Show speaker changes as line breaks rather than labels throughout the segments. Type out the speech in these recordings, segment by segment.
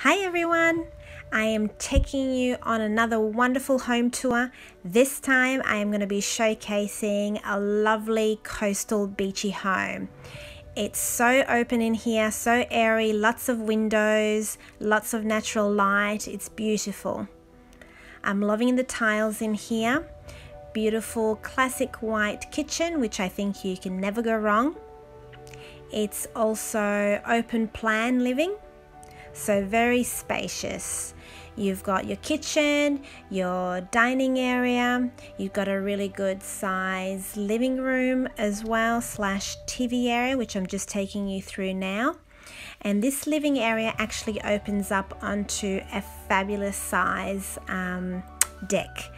Hi everyone! I am taking you on another wonderful home tour. This time I am going to be showcasing a lovely coastal beachy home. It's so open in here, so airy, lots of windows, lots of natural light. It's beautiful. I'm loving the tiles in here. Beautiful classic white kitchen, which I think you can never go wrong. It's also open plan living. So very spacious. You've got your kitchen, your dining area, you've got a really good size living room as well / TV area, which I'm just taking you through now. And this living area actually opens up onto a fabulous size deck.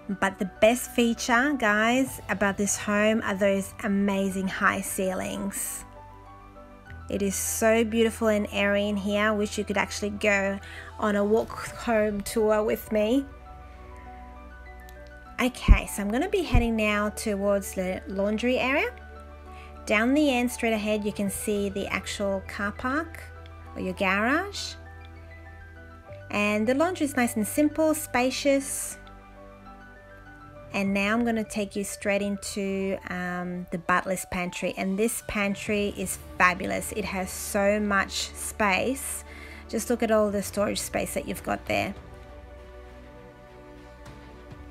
But the best feature, guys, about this home are those amazing high ceilings. It is so beautiful and airy in here. I wish you could actually go on a walk home tour with me. Okay, so I'm going to be heading now towards the laundry area. Down the end, straight ahead, you can see the actual car park or your garage. And the laundry is nice and simple, spacious. And now I'm going to take you straight into the butler's pantry, and this pantry is fabulous. It has so much space. Just look at all the storage space that you've got there.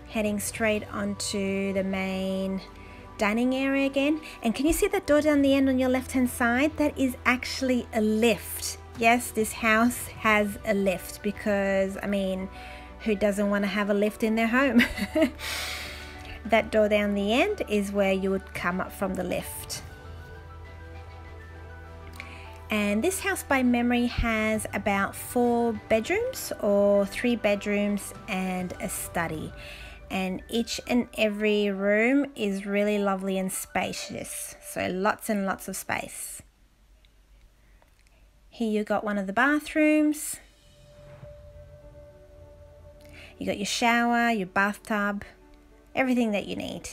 Heading straight onto the main dining area again, and can you see that door down the end on your left hand side? That is actually a lift. Yes, this house has a lift because, I mean, who doesn't want to have a lift in their home? That door down the end is where you would come up from the lift. And this house by memory has about 4 bedrooms or 3 bedrooms and a study. And each and every room is really lovely and spacious. So lots and lots of space. Here you got one of the bathrooms. You got your shower, your bathtub, everything that you need.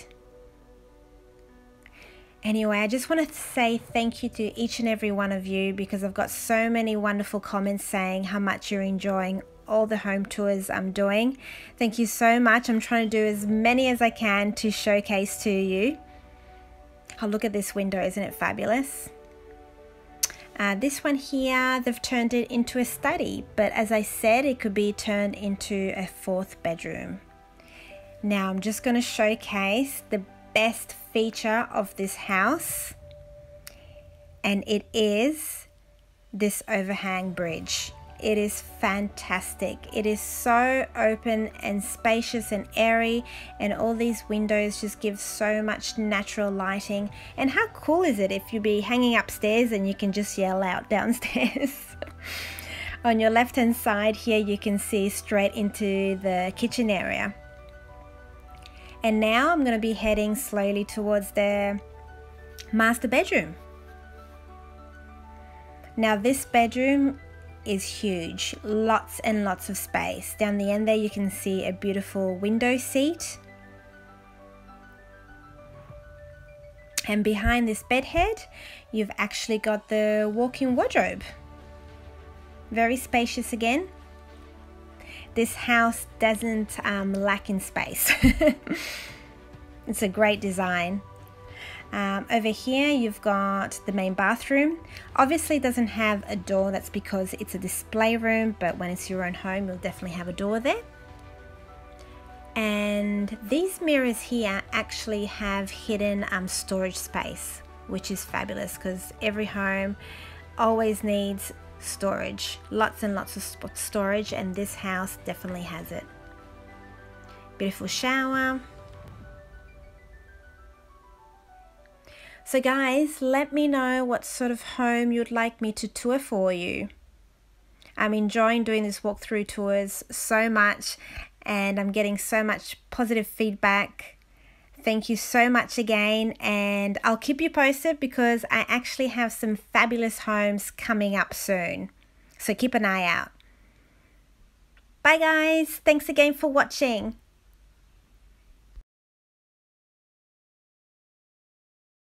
Anyway, I just want to say thank you to each and every one of you because I've got so many wonderful comments saying how much you're enjoying all the home tours I'm doing. Thank you so much. I'm trying to do as many as I can to showcase to you. Oh, look at this window, isn't it fabulous? This one here, they've turned it into a study, but as I said, it could be turned into a 4th bedroom. Now I'm just going to showcase the best feature of this house, and it is this overhang bridge. It is fantastic. It is so open and spacious and airy, and all these windows just give so much natural lighting. And how cool is it if you be hanging upstairs and you can just yell out downstairs? On your left hand side here you can see straight into the kitchen area. And now I'm going to be heading slowly towards the master bedroom. Now this bedroom is huge, lots and lots of space. Down the end there you can see a beautiful window seat. And behind this bed head, you've actually got the walk-in wardrobe. Very spacious again. This house doesn't lack in space. It's a great design. Over here you've got the main bathroom. Obviously it doesn't have a door, that's because it's a display room, but when it's your own home you'll definitely have a door there. And these mirrors here actually have hidden storage space, which is fabulous because every home always needs storage, lots and lots of storage, and this house definitely has it. Beautiful shower. So guys, let me know what sort of home you'd like me to tour for you. I'm enjoying doing this walkthrough tours so much, and I'm getting so much positive feedback. Thank you so much again, and I'll keep you posted because I actually have some fabulous homes coming up soon. So keep an eye out. Bye guys, thanks again for watching.